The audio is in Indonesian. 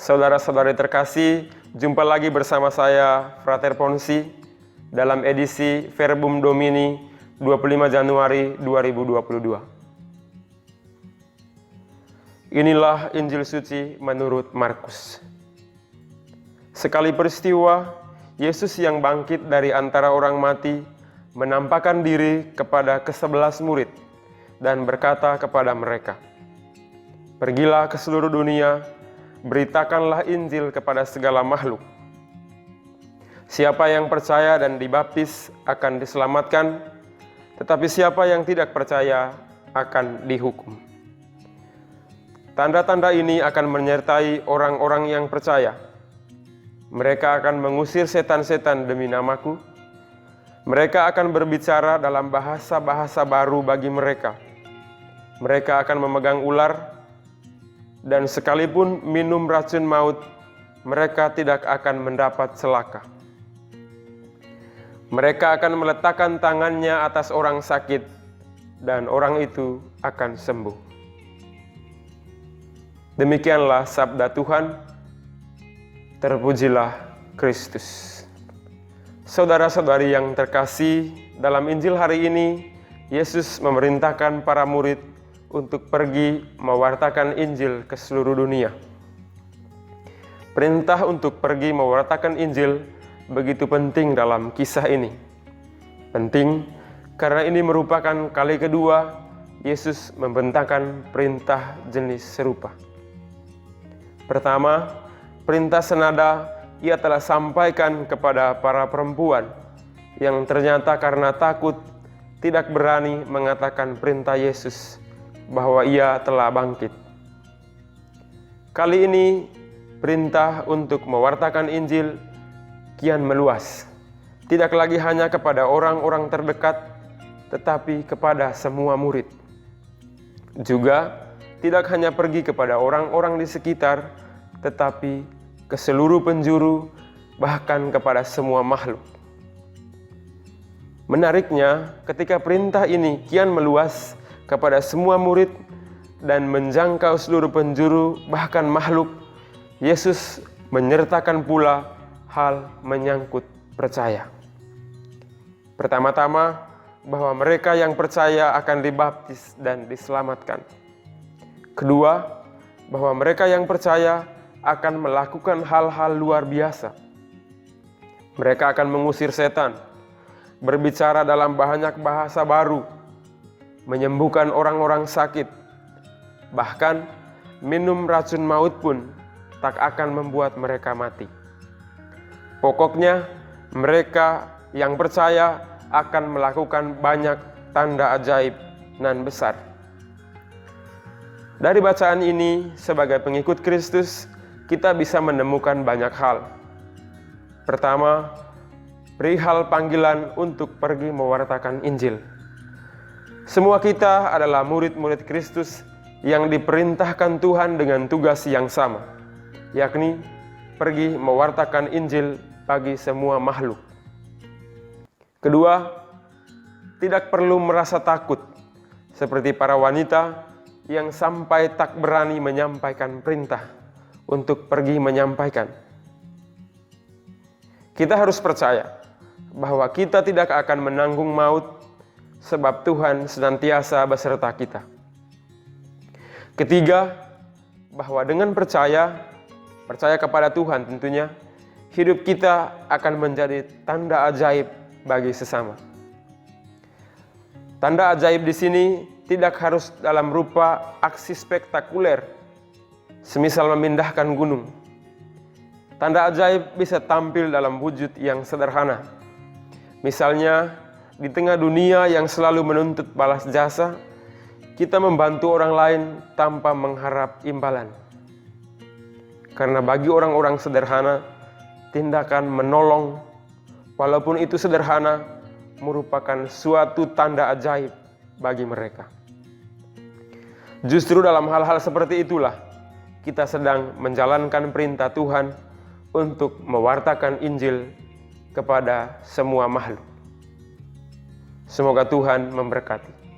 Saudara-saudari terkasih, jumpa lagi bersama saya, Frater Ponsi, dalam edisi Verbum Domini 25 Januari 2022. Inilah Injil Suci menurut Markus. Sekali peristiwa, Yesus yang bangkit dari antara orang mati menampakkan diri kepada ke-11 murid dan berkata kepada mereka, "Pergilah ke seluruh dunia, beritakanlah Injil kepada segala makhluk. Siapa yang percaya dan dibaptis akan diselamatkan, tetapi siapa yang tidak percaya akan dihukum. Tanda-tanda ini akan menyertai orang-orang yang percaya. Mereka akan mengusir setan-setan demi namaku. Mereka akan berbicara dalam bahasa-bahasa baru bagi mereka. Mereka akan memegang ular, dan sekalipun minum racun maut, mereka tidak akan mendapat celaka. Mereka akan meletakkan tangannya atas orang sakit, dan orang itu akan sembuh." Demikianlah sabda Tuhan. Terpujilah Kristus. Saudara-saudari yang terkasih, dalam Injil hari ini, Yesus memerintahkan para murid untuk pergi mewartakan Injil ke seluruh dunia. Perintah untuk pergi mewartakan Injil begitu penting dalam kisah ini. Penting karena ini merupakan kali kedua Yesus membentangkan perintah jenis serupa. Pertama, perintah senada Ia telah sampaikan kepada para perempuan yang ternyata karena takut tidak berani mengatakan perintah Yesus bahwa Ia telah bangkit. Kali ini perintah untuk mewartakan Injil kian meluas, tidak lagi hanya kepada orang-orang terdekat, tetapi kepada semua murid. Juga tidak hanya pergi kepada orang-orang di sekitar, tetapi ke seluruh penjuru, bahkan kepada semua makhluk. Menariknya, ketika perintah ini kian meluas kepada semua murid dan menjangkau seluruh penjuru, bahkan makhluk, Yesus menyertakan pula hal menyangkut percaya. Pertama-tama, bahwa mereka yang percaya akan dibaptis dan diselamatkan. Kedua, bahwa mereka yang percaya akan melakukan hal-hal luar biasa. Mereka akan mengusir setan, berbicara dalam banyak bahasa baru, menyembuhkan orang-orang sakit, bahkan minum racun maut pun tak akan membuat mereka mati. Pokoknya, mereka yang percaya akan melakukan banyak tanda ajaib nan besar. Dari bacaan ini, sebagai pengikut Kristus, kita bisa menemukan banyak hal. Pertama, perihal panggilan untuk pergi mewartakan Injil. Semua kita adalah murid-murid Kristus yang diperintahkan Tuhan dengan tugas yang sama, yakni pergi mewartakan Injil bagi semua makhluk. Kedua, tidak perlu merasa takut seperti para wanita yang sampai tak berani menyampaikan perintah untuk pergi menyampaikan. Kita harus percaya bahwa kita tidak akan menanggung maut sebab Tuhan senantiasa beserta kita. Ketiga, bahwa dengan percaya kepada Tuhan tentunya, hidup kita akan menjadi tanda ajaib bagi sesama. Tanda ajaib di sini tidak harus dalam rupa aksi spektakuler, semisal memindahkan gunung. Tanda ajaib bisa tampil dalam wujud yang sederhana. Misalnya, di tengah dunia yang selalu menuntut balas jasa, kita membantu orang lain tanpa mengharap imbalan. Karena bagi orang-orang sederhana, tindakan menolong, walaupun itu sederhana, merupakan suatu tanda ajaib bagi mereka. Justru dalam hal-hal seperti itulah kita sedang menjalankan perintah Tuhan untuk mewartakan Injil kepada semua makhluk. Semoga Tuhan memberkati.